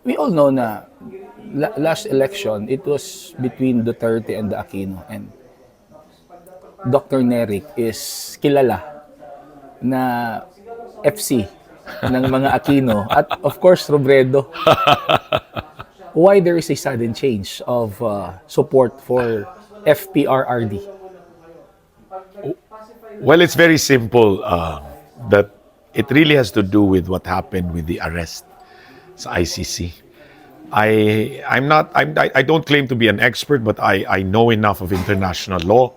we all know na last election, it was between Duterte and the Aquino. And Dr. Neric is kilala na FC ng mga Aquino. At of course, Robredo. Why there is a sudden change of support for FPRRD? Well, it's very simple. That it really has to do with what happened with the arrest sa ICC. I don't claim to be an expert, but I know enough of international law.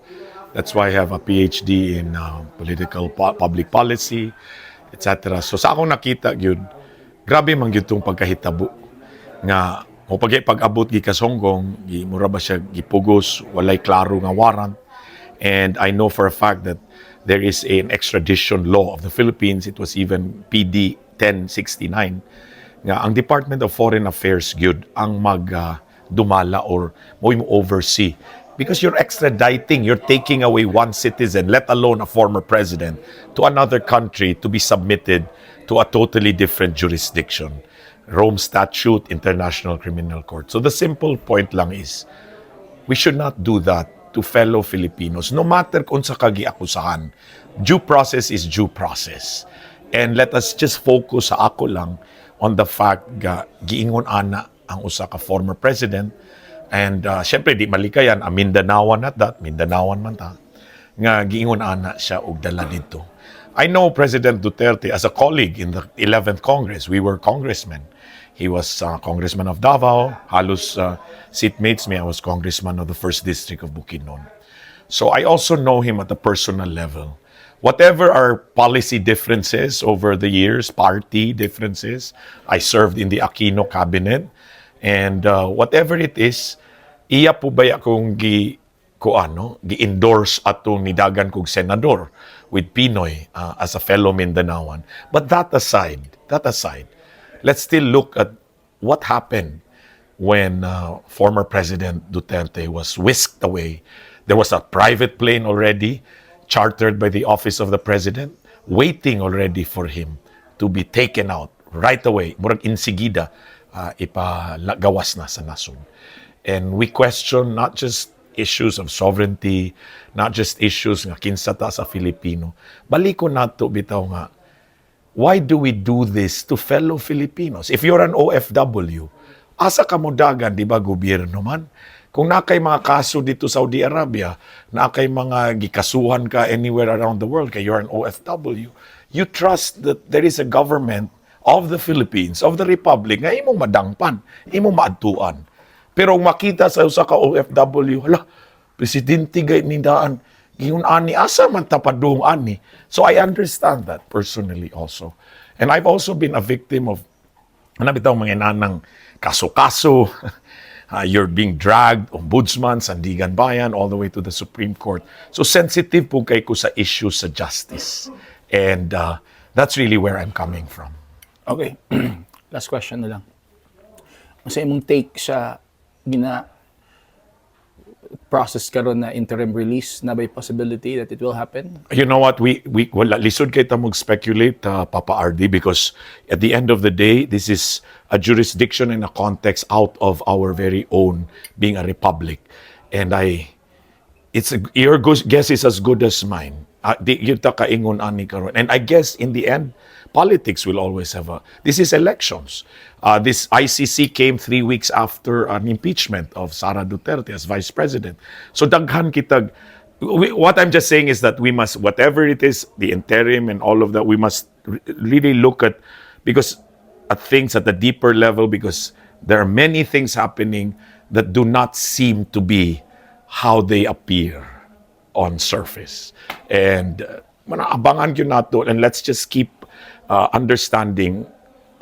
That's why I have a PhD in political public policy, etc. So sa akong nakita gyud, grabe man gyud tong pagkahitabo nga o pag-abot gi kasonggong, mura ba siya gipugos, walay klaro nga warrant. And I know for a fact that there is an extradition law of the Philippines. It was even PD 1069 nga ang Department of Foreign Affairs gyud ang dumala or mo oversee, because you're extraditing, you're taking away one citizen, let alone a former president, to another country to be submitted to a totally different jurisdiction. Rome Statute, International Criminal Court. So the simple point lang is, we should not do that to fellow Filipinos, no matter kung sa kagiakusahan. Due process is due process. And let us just focus sa ako lang on the fact nga giingon ana ang usa ka former president. And syempre di malikayan, a Mindanaoan at that, Mindanaoan man ta, nga giingon ana siya og dala dito. I know President Duterte as a colleague in the 11th Congress. We were congressmen. He was Congressman of Davao, halos seatmates me. I was Congressman of the 1st District of Bukidnon. So I also know him at a personal level. Whatever our policy differences over the years, party differences, I served in the Aquino cabinet. And whatever it is, iya po ba akong gi-endorse atong nidagan kong senador with Pinoy as a fellow Mindanaoan. But that aside, let's still look at what happened when former President Duterte was whisked away. There was a private plane already chartered by the Office of the President, waiting already for him to be taken out right away. Murag insigida, ipagawas na sa nasod. And we question not just issues of sovereignty, not just issues nga kinsa ta sa Filipino. Baliko nato bitaw nga, why do we do this to fellow Filipinos? If you're an OFW, asa ka mo dagan, di ba, gobyerno man? Kung nakay mga kaso dito sa Saudi Arabia, nakay mga gikasuhan ka anywhere around the world, kay you're an OFW, you trust that there is a government of the Philippines, of the Republic, nga imong madangpan, imong maadtuan. Pero kung makita sa usa ka OFW, hala, presidente gay nindaan, giun ani asa man tapadung ani. So I understand that personally also. And I've also been a victim of bitaw mga nanang kaso-kaso. You're being dragged, ombudsman, Sandigan Bayan, all the way to the Supreme Court. So sensitive po kay ko sa issues sa justice. And that's really where I'm coming from. Okay. Last question na lang. Masa imong take sa process karon na interim release na by possibility that it will happen? You know what, we wala lisod kay ta mag-speculate, Papa RD, because at the end of the day, this is a jurisdiction in a context out of our very own being a republic. And your guess is as good as mine. Di kita kaingon ani karon. And I guess in the end, politics will always have this is elections. This ICC came 3 weeks after an impeachment of Sara Duterte as vice president. So daghan kitag, what I'm just saying is that we must, whatever it is, the interim and all of that, we must really look at things at a deeper level, because there are many things happening that do not seem to be how they appear on surface. And abangan yun nato, and let's just keep understanding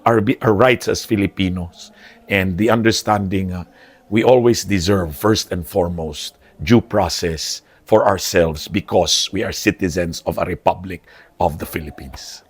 our rights as Filipinos, and the understanding we always deserve, first and foremost, due process for ourselves, because we are citizens of a republic of the Philippines.